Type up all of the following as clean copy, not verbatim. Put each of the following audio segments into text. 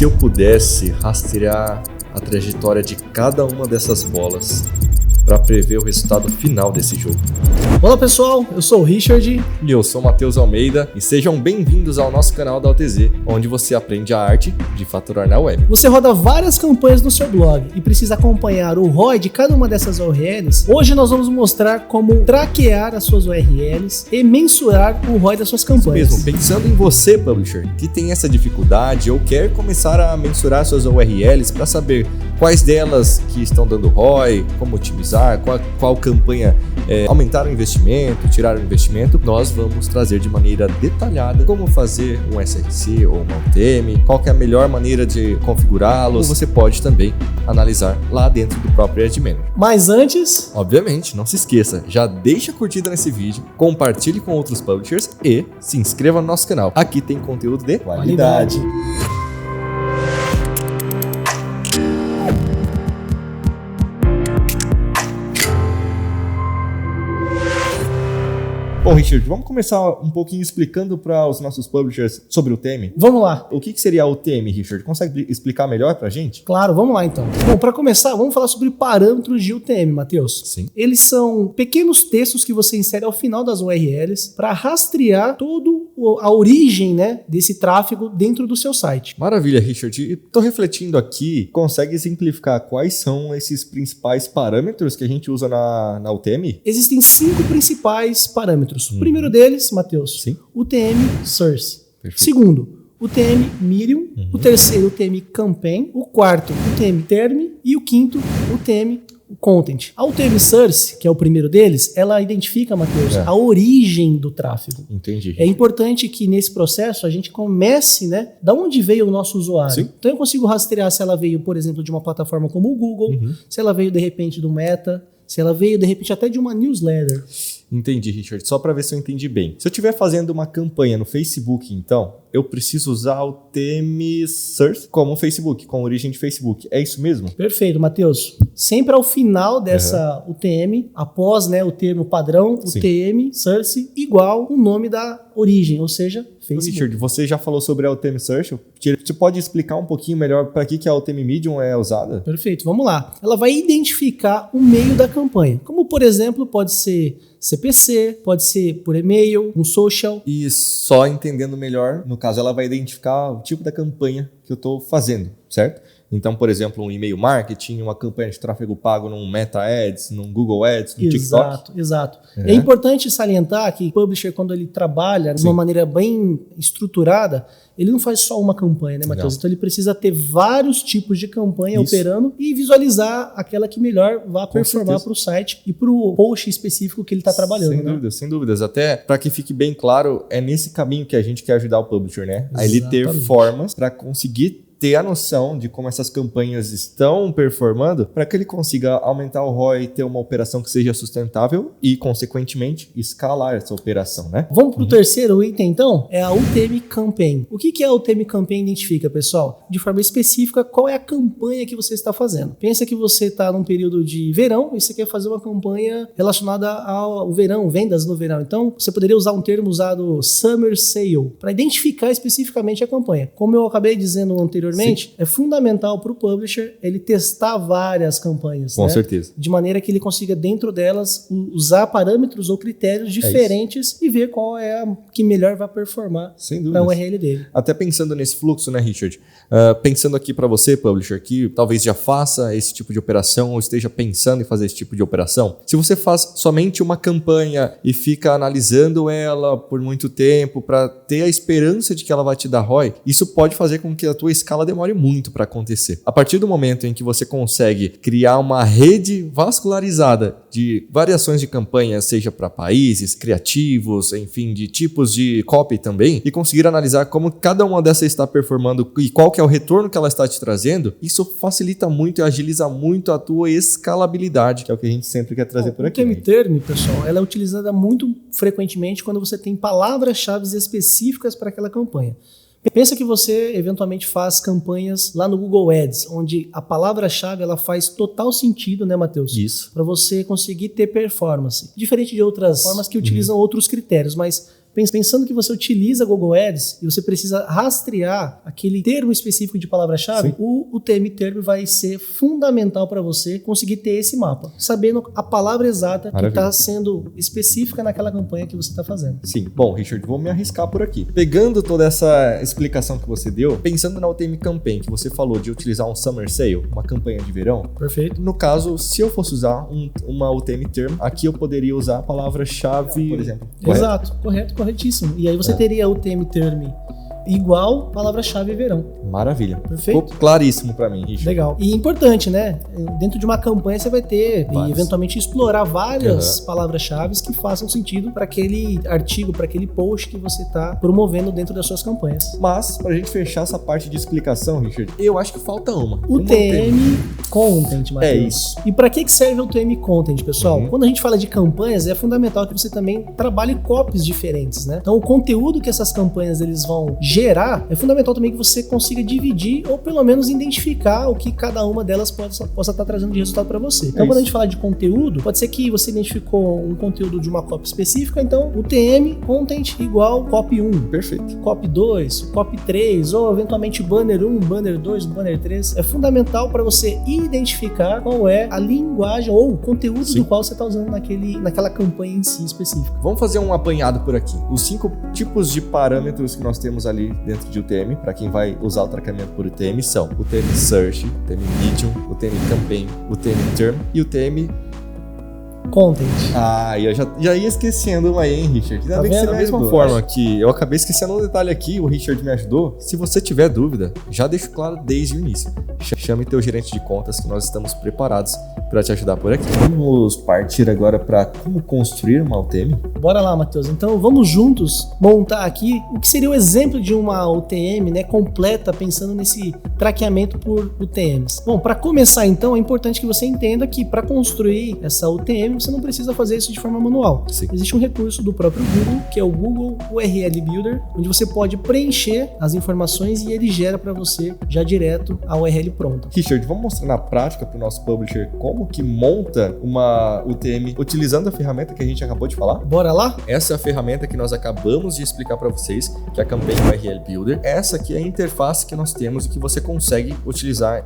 se eu pudesse rastrear a trajetória de cada uma dessas bolas para prever o resultado final desse jogo? Olá pessoal, eu sou o Richard. E eu sou o Matheus Almeida e sejam bem-vindos ao nosso canal da OTZ, onde você aprende a arte de faturar na web. Você roda várias campanhas no seu blog e precisa acompanhar o ROI de cada uma dessas URLs. Hoje nós vamos mostrar como traquear as suas URLs e mensurar o ROI das suas campanhas. Isso mesmo, pensando em você, publisher, que tem essa dificuldade ou quer começar a mensurar suas URLs para saber quais delas que estão dando ROI, como otimizar, qual campanha aumentar o investimento, tirar o investimento, nós vamos trazer de maneira detalhada como fazer um SRC ou uma UTM, qual que é a melhor maneira de configurá-los. Você pode também analisar lá dentro do próprio Ad Manager. Mas antes, obviamente, não se esqueça, já deixa a curtida nesse vídeo, compartilhe com outros publishers e se inscreva no nosso canal. Aqui tem conteúdo de qualidade. Bom, Richard, vamos começar um pouquinho explicando para os nossos publishers sobre o UTM? Vamos lá. O que seria a UTM, Richard? Consegue explicar melhor para a gente? Claro, vamos lá então. Bom, para começar, vamos falar sobre parâmetros de UTM, Matheus. Sim. Eles são pequenos textos que você insere ao final das URLs para rastrear toda a origem, né, desse tráfego dentro do seu site. Maravilha, Richard. Estou refletindo aqui, consegue exemplificar quais são esses principais parâmetros que a gente usa na UTM? Existem 5 principais parâmetros. O primeiro deles, Matheus, Sim. UTM Source. Perfeito. Segundo, UTM Medium. O terceiro, UTM Campaign. O quarto, UTM Term. E o quinto, UTM Content. A UTM Source, que é o primeiro deles, ela identifica, Matheus, a origem do tráfego. Entendi. É importante que nesse processo a gente comece, né, da onde veio o nosso usuário. Sim. Então eu consigo rastrear se ela veio, por exemplo, de uma plataforma como o Google, se ela veio de repente do Meta, se ela veio de repente até de uma newsletter. Entendi, Richard. Só para ver se eu entendi bem. Se eu estiver fazendo uma campanha no Facebook, então, eu preciso usar o UTM Source como Facebook, com origem de Facebook. É isso mesmo? Perfeito, Matheus. Sempre ao final dessa UTM, após, né, o termo padrão, UTM Source igual o nome da origem, ou seja, Facebook. Richard, você já falou sobre a UTM Search. Você pode explicar um pouquinho melhor para que a UTM Medium é usada? Perfeito, vamos lá. Ela vai identificar o meio da campanha. Como, por exemplo, pode ser CPC, pode ser por e-mail, um social. E só entendendo melhor, no caso, ela vai identificar o tipo da campanha que eu estou fazendo, certo? Então, por exemplo, um e-mail marketing, uma campanha de tráfego pago num Meta Ads, num Google Ads, no TikTok. Exato. É importante salientar que o publisher, quando ele trabalha de uma maneira bem estruturada, ele não faz só uma campanha, né, Matheus? Então ele precisa ter vários tipos de campanha operando e visualizar aquela que melhor vai performar para o site e para o post específico que ele está trabalhando. Sem dúvidas. Até para que fique bem claro, é nesse caminho que a gente quer ajudar o publisher, né? A ele ter formas para conseguir ter a noção de como essas campanhas estão performando para que ele consiga aumentar o ROI, ter uma operação que seja sustentável e, consequentemente, escalar essa operação, né? Vamos para o terceiro item, então? É a UTM Campaign. O que a UTM Campaign identifica, pessoal? De forma específica, qual é a campanha que você está fazendo? Pensa que você está num período de verão e você quer fazer uma campanha relacionada ao verão, vendas no verão. Então, você poderia usar um termo usado Summer Sale para identificar especificamente a campanha. Como eu acabei dizendo anteriormente, é fundamental para o publisher ele testar várias campanhas. Com certeza. De maneira que ele consiga, dentro delas, usar parâmetros ou critérios diferentes e ver qual é a que melhor vai performar para a URL dele. Até pensando nesse fluxo, né, Richard? Pensando aqui para você, publisher, que talvez já faça esse tipo de operação ou esteja pensando em fazer esse tipo de operação. Se você faz somente uma campanha e fica analisando ela por muito tempo para ter a esperança de que ela vai te dar ROI, isso pode fazer com que a tua escala demore muito para acontecer. A partir do momento em que você consegue criar uma rede vascularizada de variações de campanha, seja para países, criativos, enfim, de tipos de copy também, e conseguir analisar como cada uma dessas está performando e qual que é o retorno que ela está te trazendo, isso facilita muito e agiliza muito a tua escalabilidade, que é o que a gente sempre quer trazer por aqui. O term, pessoal, ela é utilizada muito frequentemente quando você tem palavras-chave específicas para aquela campanha. Pensa que você eventualmente faz campanhas lá no Google Ads, onde a palavra-chave ela faz total sentido, né, Matheus? Isso. Para você conseguir ter performance. Diferente de outras formas que utilizam outros critérios, mas Pensando que você utiliza Google Ads e você precisa rastrear aquele termo específico de palavra-chave, o UTM-Term vai ser fundamental para você conseguir ter esse mapa, sabendo a palavra exata que está sendo específica naquela campanha que você está fazendo. Sim. Bom, Richard, vou me arriscar por aqui. Pegando toda essa explicação que você deu, pensando na UTM Campaign, que você falou de utilizar um Summer Sale, uma campanha de verão. Perfeito. No caso, se eu fosse usar uma UTM-Term, aqui eu poderia usar a palavra-chave, por exemplo. Exato, corretíssimo. E aí você teria o UTM-Term igual palavra-chave verão. Maravilha. Perfeito? Ficou claríssimo para mim, Richard. Legal. E importante, né? Dentro de uma campanha você vai ter e eventualmente explorar várias palavras-chave que façam sentido para aquele artigo, para aquele post que você está promovendo dentro das suas campanhas. Mas, pra gente fechar essa parte de explicação, Richard, eu acho que falta uma. UTM Content, Matheus. É isso. E para que serve o UTM Content, pessoal? Quando a gente fala de campanhas, é fundamental que você também trabalhe copies diferentes, né? Então, o conteúdo que essas campanhas eles vão gerar, é fundamental também que você consiga dividir ou pelo menos identificar o que cada uma delas possa estar trazendo de resultado para você. Então, quando a gente fala de conteúdo, pode ser que você identificou um conteúdo de uma copy específica, então o TM Content igual copy 1. Perfeito. Copy 2, copy 3, ou eventualmente banner 1, banner 2, banner 3. É fundamental para você identificar qual é a linguagem ou o conteúdo do qual você está usando naquela campanha em si específica. Vamos fazer um apanhado por aqui. Os 5 tipos de parâmetros que nós temos ali dentro de UTM, para quem vai usar o tratamento por UTM, são o UTM Search, UTM Medium, UTM Campaign, UTM Term e UTM Content. Eu já ia esquecendo uma aí, hein, Richard? Tá vendo? Da mesma forma que eu acabei esquecendo um detalhe aqui, o Richard me ajudou. Se você tiver dúvida, já deixo claro desde o início. Chame teu gerente de contas que nós estamos preparados para te ajudar por aqui. Vamos partir agora para como construir uma UTM? Bora lá, Matheus. Então vamos juntos montar aqui o que seria o exemplo de uma UTM, né, completa, pensando nesse traqueamento por UTMs. Bom, para começar então, é importante que você entenda que para construir essa UTM, você não precisa fazer isso de forma manual. Sim. Existe um recurso do próprio Google, que é o Google URL Builder, onde você pode preencher as informações e ele gera para você já direto a URL pronta. Richard, vamos mostrar na prática para o nosso publisher como que monta uma UTM utilizando a ferramenta que a gente acabou de falar? Bora lá? Essa é a ferramenta que nós acabamos de explicar para vocês, que é a Campaign URL Builder. Essa aqui é a interface que nós temos e que você consegue utilizar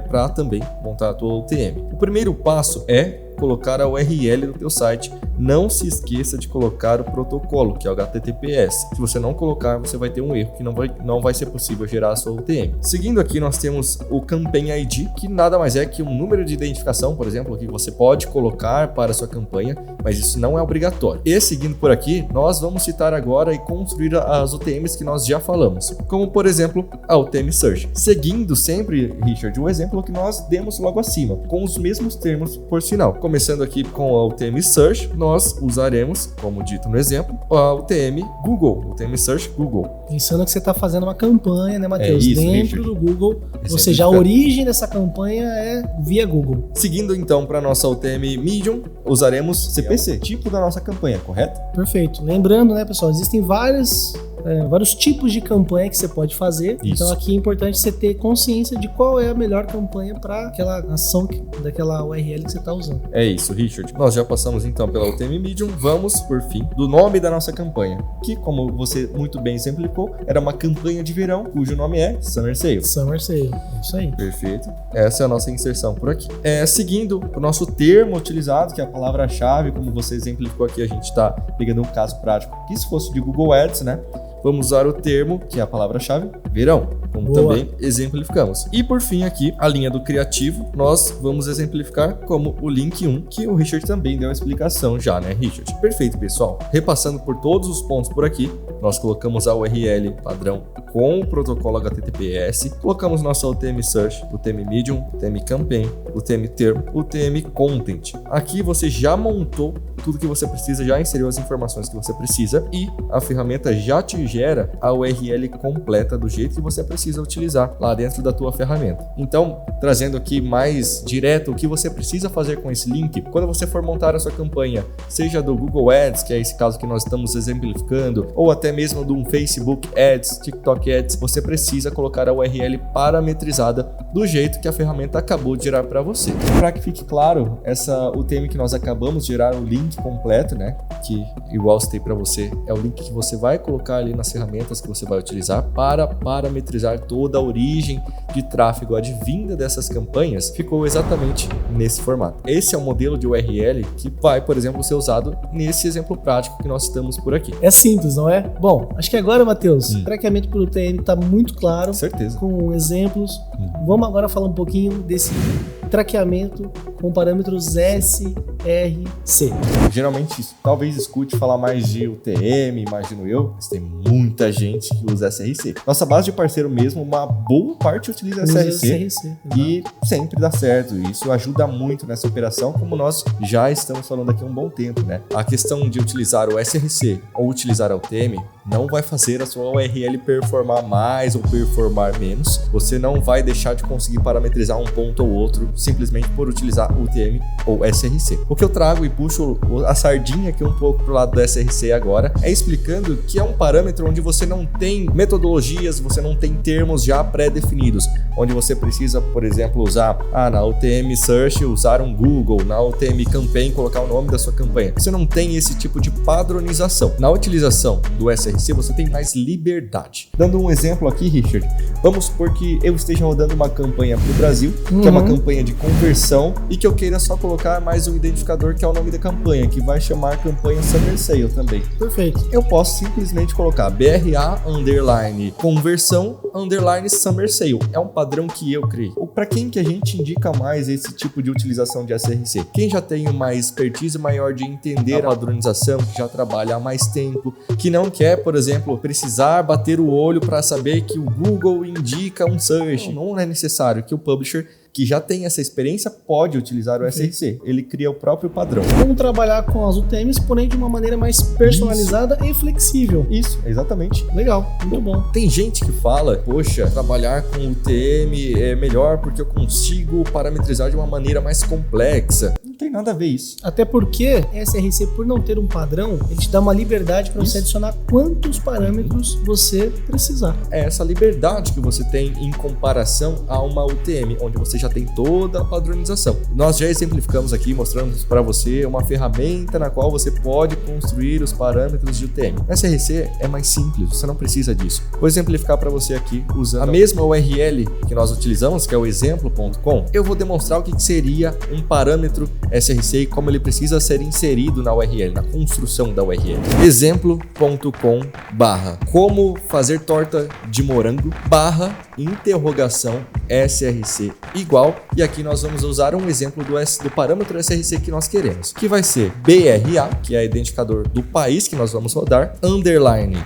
para também montar a tua UTM. O primeiro passo é colocar a URL do teu site. Não se esqueça de colocar o protocolo, que é o HTTPS. Se você não colocar, você vai ter um erro que não vai ser possível gerar a sua UTM. Seguindo aqui, nós temos o Campaign ID, que nada mais é que um número de identificação, por exemplo, que você pode colocar para a sua campanha, mas isso não é obrigatório. E seguindo por aqui, nós vamos citar agora e construir as UTMs que nós já falamos, como por exemplo, a UTM Search. Seguindo sempre, Richard, o exemplo que nós demos logo acima, com os mesmos termos por sinal. Começando aqui com a UTM Search, nós usaremos, como dito no exemplo, a UTM Google, UTM Search Google. Pensando que você está fazendo uma campanha, né, Matheus? Isso, dentro do Google, ou seja, a origem dessa campanha é via Google. Seguindo então para a nossa UTM Medium, usaremos CPC, tipo da nossa campanha, correto? Perfeito. Lembrando, né, pessoal, existem vários tipos de campanha que você pode fazer. Isso. Então aqui é importante você ter consciência de qual é a melhor campanha para aquela ação daquela URL que você está usando. É isso, Richard. Nós já passamos então pela UTM Medium. Vamos, por fim, do nome da nossa campanha, que, como você muito bem exemplificou, era uma campanha de verão, cujo nome é Summer Sale. Summer Sale, isso aí. Perfeito. Essa é a nossa inserção por aqui. Seguindo o nosso termo utilizado, que é a palavra-chave, como você exemplificou aqui, a gente está pegando um caso prático, que se fosse de Google Ads, né? Vamos usar o termo, que é a palavra-chave, verão, como também exemplificamos. E por fim aqui, a linha do criativo, nós vamos exemplificar como o link 1, que o Richard também deu a explicação já, né, Richard? Perfeito, pessoal. Repassando por todos os pontos por aqui, nós colocamos a URL padrão com o protocolo HTTPS, colocamos nossa UTM Search, UTM Medium, UTM Campaign, UTM Term, UTM Content. Aqui você já montou tudo que você precisa, já inseriu as informações que você precisa e a ferramenta já te gera a URL completa do jeito que você precisa utilizar lá dentro da tua ferramenta. Então, trazendo aqui mais direto o que você precisa fazer com esse link, quando você for montar a sua campanha, seja do Google Ads, que é esse caso que nós estamos exemplificando, ou até mesmo de um Facebook Ads, TikTok Ads, você precisa colocar a URL parametrizada do jeito que a ferramenta acabou de gerar para você. Para que fique claro, essa UTM que nós acabamos de gerar, o link completo, né, que igual citei para você, é o link que você vai colocar ali nas ferramentas que você vai utilizar para parametrizar toda a origem de tráfego advinda dessas campanhas, ficou exatamente nesse formato. Esse é o modelo de URL que vai, por exemplo, ser usado nesse exemplo prático que nós estamos por aqui. É simples, não é? Bom, acho que agora, Matheus, traqueamento por UTM está muito claro. Certeza. Com exemplos. Vamos agora falar um pouquinho desse traqueamento com parâmetros SRC. Geralmente, talvez escute falar mais de UTM, imagino eu, mas tem muita gente que usa SRC. Nossa base de parceiro mesmo, uma boa parte utiliza SRC e sempre dá certo. Isso ajuda muito nessa operação, como nós já estamos falando aqui há um bom tempo, né? A questão de utilizar o SRC ou utilizar a UTM não vai fazer a sua URL performar mais ou performar menos. Você não vai deixar de conseguir parametrizar um ponto ou outro simplesmente por utilizar UTM ou SRC. O que eu trago e puxo a sardinha aqui um pouco pro lado do SRC agora é explicando que é um parâmetro onde você não tem metodologias, você não tem termos já pré-definidos, onde você precisa, por exemplo, usar na UTM Search, usar um Google, na UTM Campaign, colocar o nome da sua campanha. Você não tem esse tipo de padronização. Na utilização do SRC, você tem mais liberdade. Dando um exemplo aqui, Richard, vamos supor que eu esteja rodando uma campanha para o Brasil, que é uma campanha de conversão, e que eu queira só colocar mais um identificador que é o nome da campanha, que vai chamar campanha Summer Sale também. Perfeito. Eu posso simplesmente colocar BRA_conversão _Summer Sale. É um padrão que eu criei. Ou para quem que a gente indica mais esse tipo de utilização de SRC? Quem já tem uma expertise maior de entender a padronização, que já trabalha há mais tempo, que não quer, por exemplo, precisar bater o olho para saber que o Google indica um search. Não é necessário que o publisher que já tem essa experiência pode utilizar o SRC. Ele cria o próprio padrão. Como trabalhar com as UTMs, porém de uma maneira mais personalizada e flexível. Isso, exatamente. Legal, muito bom. Tem gente que fala, poxa, trabalhar com UTM é melhor porque eu consigo parametrizar de uma maneira mais complexa. Não tem nada a ver isso. Até porque SRC, por não ter um padrão, ele te dá uma liberdade para você adicionar quantos parâmetros você precisar. É essa liberdade que você tem em comparação a uma UTM, onde você já tem toda a padronização. Nós já exemplificamos aqui, mostramos para você uma ferramenta na qual você pode construir os parâmetros de UTM. O SRC é mais simples, você não precisa disso. Vou exemplificar para você aqui usando a mesma URL que nós utilizamos, que é o exemplo.com. Eu vou demonstrar o que seria um parâmetro SRC e como ele precisa ser inserido na URL, na construção da URL. Exemplo.com/como fazer torta de morango /interrogação SRC igual, e aqui nós vamos usar um exemplo do parâmetro SRC que nós queremos, que vai ser BRA, que é o identificador do país que nós vamos rodar,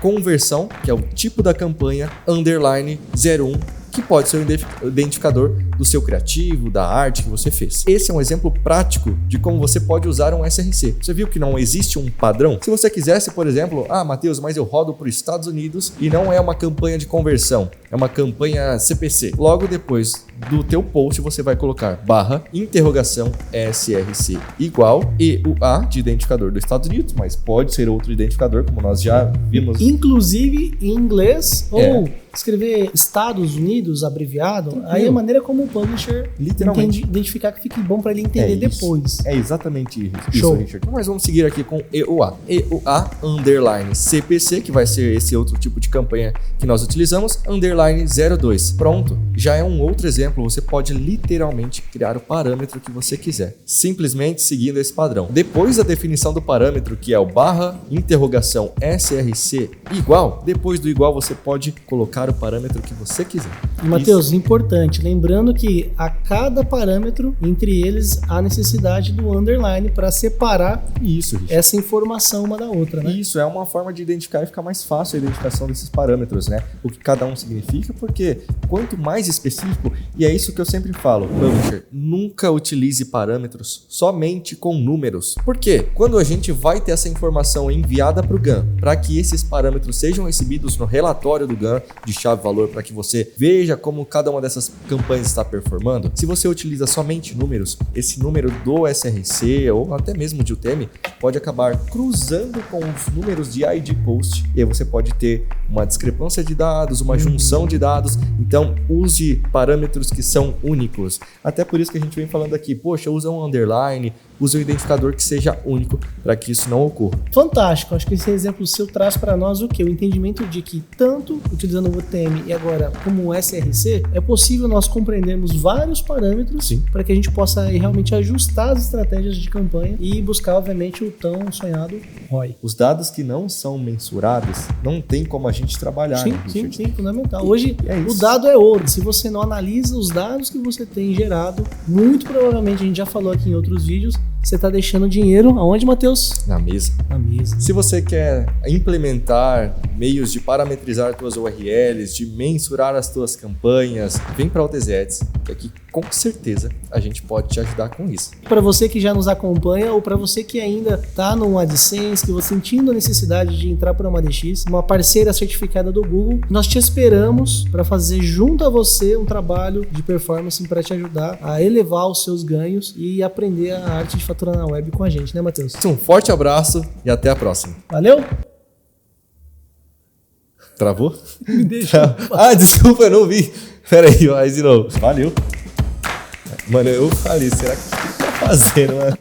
_conversão, que é o tipo da campanha, _01, que pode ser o identificador do seu criativo, da arte que você fez. Esse é um exemplo prático de como você pode usar um SRC. Você viu que não existe um padrão? Se você quisesse, por exemplo, Matheus, mas eu rodo para os Estados Unidos e não é uma campanha de conversão, é uma campanha CPC. Logo depois do teu post, você vai colocar /interrogação SRC igual EUA de identificador dos Estados Unidos, mas pode ser outro identificador, como nós já vimos. Inclusive em inglês ou escrever Estados Unidos abreviado, aí é a maneira como o publisher identificar que fique bom para ele entender depois. É exatamente isso, Richard. Mas vamos seguir aqui com EUA. EUA _CPC, que vai ser esse outro tipo de campanha que nós utilizamos, _02. Pronto, já é um outro exemplo. Você pode literalmente criar o parâmetro que você quiser, simplesmente seguindo esse padrão. Depois da definição do parâmetro, que é o /interrogação SRC igual, depois do igual você pode colocar o parâmetro que você quiser. E, Matheus, importante, lembrando que a cada parâmetro, entre eles, há necessidade do underline para separar essa informação uma da outra, né? Isso, é uma forma de identificar e ficar mais fácil a identificação desses parâmetros, né? O que cada um significa, porque quanto mais específico, e é isso que eu sempre falo, publisher, nunca utilize parâmetros somente com números. Por quê? Quando a gente vai ter essa informação enviada para o GAN, para que esses parâmetros sejam recebidos no relatório do GAN de chave-valor, para que você veja como cada uma dessas campanhas está performando, se você utiliza somente números, esse número do SRC ou até mesmo de UTM pode acabar cruzando com os números de ID Post, e aí você pode ter uma discrepância de dados, uma junção de dados. Então use parâmetros números que são únicos. Até por isso que a gente vem falando aqui, poxa, usa um underline, usa um identificador que seja único para que isso não ocorra. Fantástico, acho que esse exemplo seu traz para nós o quê? O entendimento de que tanto utilizando o UTM e agora como o SRC, é possível nós compreendermos vários parâmetros para que a gente possa realmente ajustar as estratégias de campanha e buscar, obviamente, o tão sonhado ROI. Os dados que não são mensurados, não tem como a gente trabalhar. Sim, né, sim, fundamental. Hoje, o isso. dado é ouro. Se você não analisa os dados que você tem gerado, muito provavelmente, a gente já falou aqui em outros vídeos, você está deixando dinheiro aonde, Matheus? Na mesa. Na mesa. Se você quer implementar meios de parametrizar suas URLs, de mensurar as suas campanhas, vem para o OTZ, que aqui com certeza a gente pode te ajudar com isso. Para você que já nos acompanha ou para você que ainda está no AdSense, que você sentindo a necessidade de entrar para uma ADX, uma parceira certificada do Google, nós te esperamos para fazer junto a você um trabalho de performance para te ajudar a elevar os seus ganhos e aprender a arte de faturar na web com a gente, né, Matheus? Um forte abraço e até a próxima. Valeu? Travou? Me deixa. Desculpa, eu não vi. Pera aí, mais de novo. Valeu. Mano, eu falei, será que o que tá fazendo, mano?